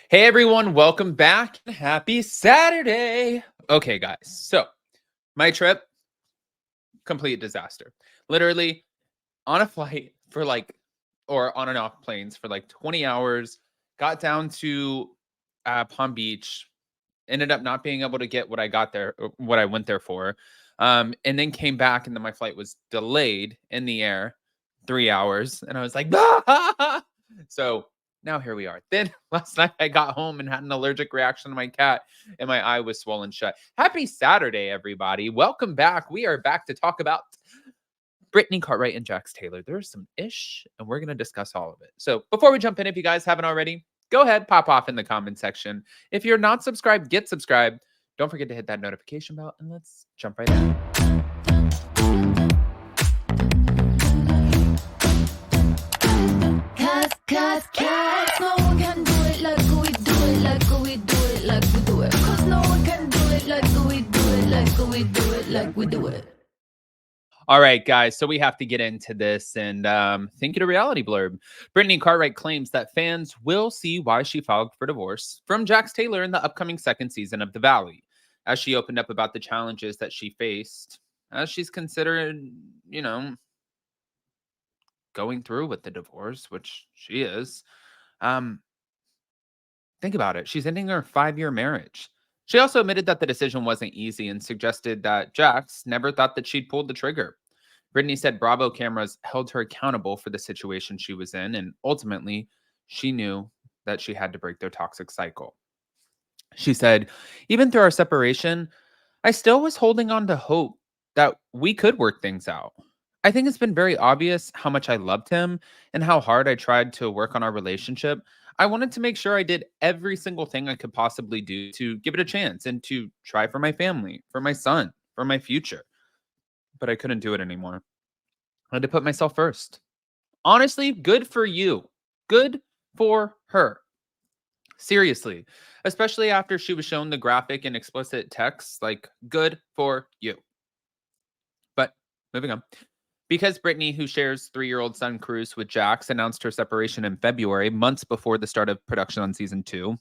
Hey everyone, welcome back. Happy Saturday. Okay, guys. So, my trip, complete disaster. Literally on a flight for or on and off planes for like 20 hours, got down to Palm Beach, ended up not being able to get what I got there, what I went there for. And then came back, and then my flight was delayed in the air 3 hours. And I was like, so now here we are. Then last night I got home and had an allergic reaction to my cat, and my eye was swollen shut. Happy Saturday, everybody. Welcome back. We are back to talk about Brittany Cartwright and Jax Taylor. There's some ish, and we're going to discuss all of it. So before we jump in, if you guys haven't already, go ahead, pop off in the comment section. If you're not subscribed, get subscribed. Don't forget to hit that notification bell, and let's jump right in. Cause no one can do it like we do it, like we do it, like we do it. Cause no one can do it like we do it, like we do it, like we do it. All right, guys. So we have to get into this and think it a reality blurb. Brittany Cartwright claims that fans will see why she filed for divorce from Jax Taylor in the upcoming second season of The Valley, as she opened up about the challenges that she faced as she's considered, going through with the divorce, which she is. Um, think about it. She's ending her 5-year marriage. She also admitted that the decision wasn't easy and suggested that Jax never thought that she'd pulled the trigger. Brittany said Bravo cameras held her accountable for the situation she was in, and ultimately, she knew that she had to break their toxic cycle. She said, even through our separation, I still was holding on to hope that we could work things out. I think it's been very obvious how much I loved him and how hard I tried to work on our relationship. I wanted to make sure I did every single thing I could possibly do to give it a chance and to try for my family, for my son, for my future. But I couldn't do it anymore. I had to put myself first. Honestly, good for you. Good for her. Seriously, especially after she was shown the graphic and explicit text, like, good for you. But moving on. Because Brittany, who shares 3-year-old son Cruz with Jax, announced her separation in February, months before the start of production on season 2,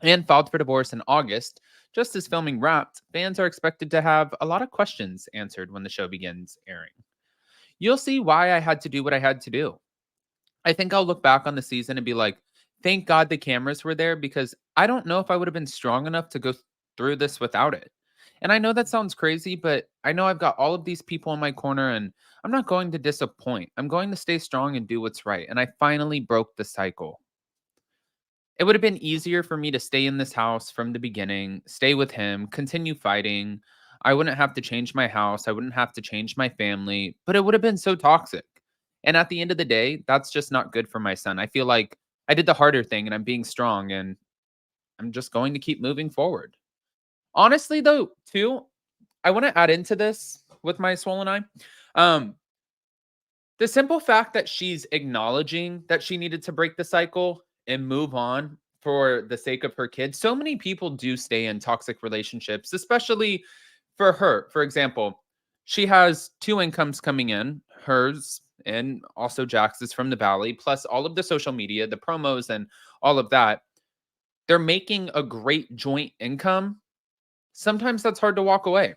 and filed for divorce in August, just as filming wrapped, fans are expected to have a lot of questions answered when the show begins airing. You'll see why I had to do what I had to do. I think I'll look back on the season and be like, thank God the cameras were there, because I don't know if I would have been strong enough to go through this without it. And I know that sounds crazy, but I know I've got all of these people in my corner, and I'm not going to disappoint. I'm going to stay strong and do what's right. And I finally broke the cycle. It would have been easier for me to stay in this house from the beginning, stay with him, continue fighting. I wouldn't have to change my house. I wouldn't have to change my family, but it would have been so toxic. And at the end of the day, that's just not good for my son. I feel like I did the harder thing, and I'm being strong, and I'm just going to keep moving forward. Honestly, though, too, I want to add into this with my swollen eye. Um, the simple fact that she's acknowledging that she needed to break the cycle and move on for the sake of her kids. So many people do stay in toxic relationships, especially for her. For example, she has 2 incomes coming in, hers and also Jax's from the Valley, plus all of the social media, the promos, and all of that. They're making a great joint income. Sometimes that's hard to walk away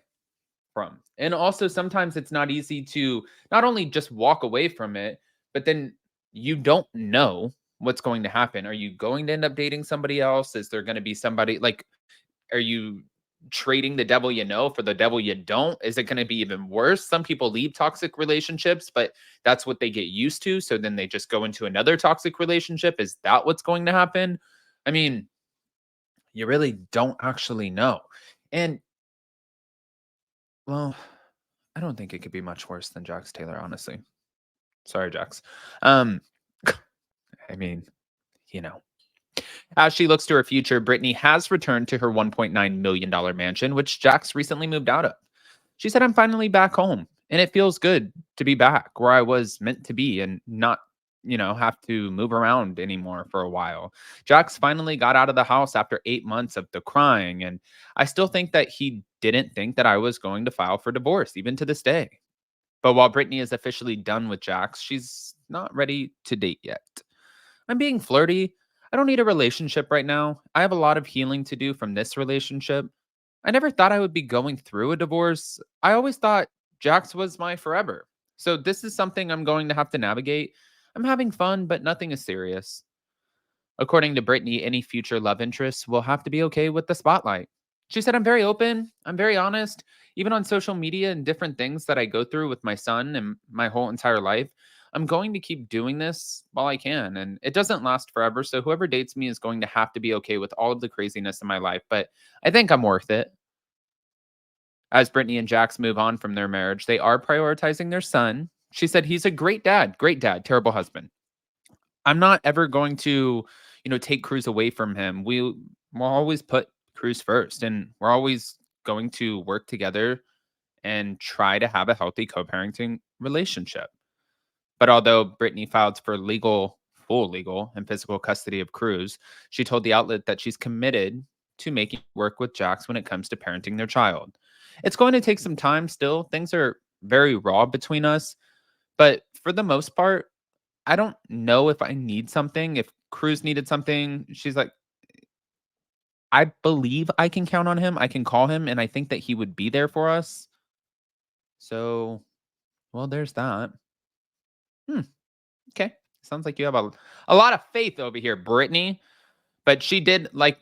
from. And also sometimes it's not easy to not only just walk away from it, but then you don't know what's going to happen. Are you going to end up dating somebody else? Is there going to be somebody like, are you trading the devil you know for the devil you don't? Is it going to be even worse? Some people leave toxic relationships, but that's what they get used to. So then they just go into another toxic relationship. Is that what's going to happen? I mean, you really don't actually know. And well, I don't think it could be much worse than Jax Taylor, honestly. Sorry, Jax. Um, I mean, you know. As she looks to her future, Brittany has returned to her $1.9 million mansion, which Jax recently moved out of. She said, I'm finally back home, and it feels good to be back where I was meant to be and not, have to move around anymore for a while. Jax finally got out of the house after 8 months of the crying, and I still think that he didn't think that I was going to file for divorce, even to this day. But while Brittany is officially done with Jax, she's not ready to date yet. I'm being flirty. I don't need a relationship right now. I have a lot of healing to do from this relationship. I never thought I would be going through a divorce. I always thought Jax was my forever. So this is something I'm going to have to navigate. I'm having fun, but nothing is serious. According to Brittany, any future love interests will have to be okay with the spotlight. She said, I'm very open. I'm very honest. Even on social media and different things that I go through with my son and my whole entire life, I'm going to keep doing this while I can. And it doesn't last forever. So whoever dates me is going to have to be okay with all of the craziness in my life. But I think I'm worth it. As Brittany and Jax move on from their marriage, they are prioritizing their son. She said, he's a great dad, terrible husband. I'm not ever going to, take Cruz away from him. We'll always put Cruz first, and we're always going to work together and try to have a healthy co-parenting relationship. But although Brittany filed for full legal and physical custody of Cruz, she told the outlet that she's committed to making it work with Jax when it comes to parenting their child. It's going to take some time still. Things are very raw between us, but for the most part, I don't know if I need something. If Cruz needed something, she's like, I believe I can count on him. I can call him, and I think that he would be there for us. So, well, there's that. Hmm. Okay. Sounds like you have a lot of faith over here, Brittany. But she did, like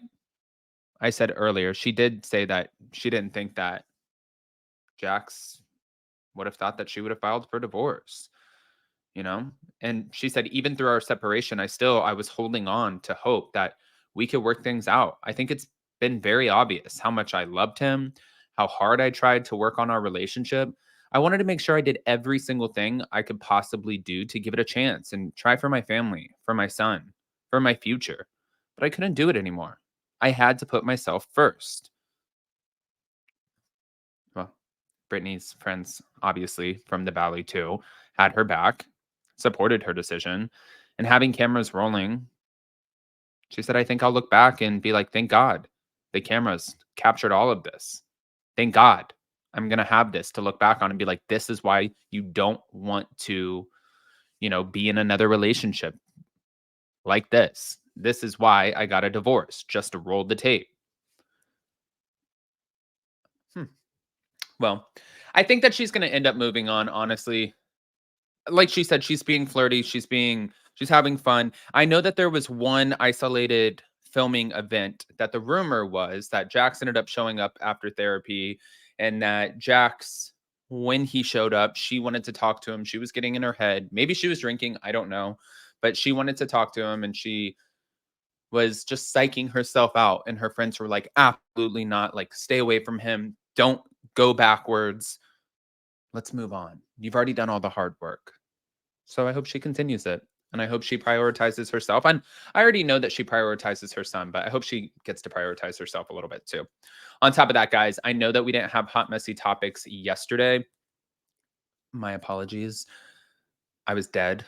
I said earlier, she did say that she didn't think that Jax would have thought that she would have filed for divorce. you know and she said, even through our separation, I was holding on to hope that we could work things out. I think it's been very obvious how much I loved him, how hard I tried to work on our relationship. I wanted to make sure I did every single thing I could possibly do to give it a chance and try for my family, for my son, for my future. But I couldn't do it anymore. I had to put myself first. Well, Brittany's friends, obviously from the Valley too, had her back, supported her decision, and having cameras rolling, she said, I think I'll look back and be like, thank God the cameras captured all of this. Thank God I'm going to have this to look back on and be like, this is why you don't want to, be in another relationship like this. This is why I got a divorce, just to roll the tape. Hmm. Well, I think that she's going to end up moving on, honestly. Like she said, she's being flirty, she's having fun. I know that there was one isolated filming event that the rumor was that Jax ended up showing up after therapy, and that Jax, when he showed up, she wanted to talk to him. She was getting in her head. Maybe she was drinking, I don't know, but she wanted to talk to him, and she was just psyching herself out, and her friends were like, absolutely not, like, stay away from him. Don't go backwards. Let's move on. You've already done all the hard work. So I hope she continues it. And I hope she prioritizes herself. And I already know that she prioritizes her son, but I hope she gets to prioritize herself a little bit too. On top of that, guys, I know that we didn't have hot, messy topics yesterday. My apologies. I was dead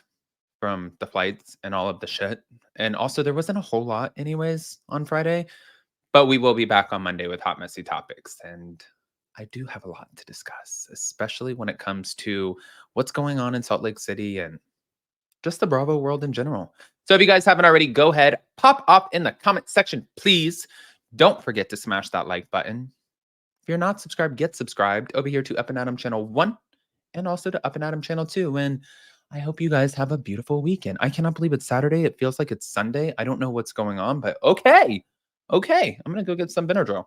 from the flights and all of the shit. And also, there wasn't a whole lot, anyways, on Friday. But we will be back on Monday with hot, messy topics. And I do have a lot to discuss, especially when it comes to what's going on in Salt Lake City and just the Bravo world in general. So if you guys haven't already, go ahead, pop up in the comment section, please. Don't forget to smash that like button. If you're not subscribed, get subscribed over here to Up and Adam Channel 1 and also to Up and Adam Channel 2. And I hope you guys have a beautiful weekend. I cannot believe it's Saturday. It feels like it's Sunday. I don't know what's going on, but okay. Okay, I'm going to go get some Benadryl.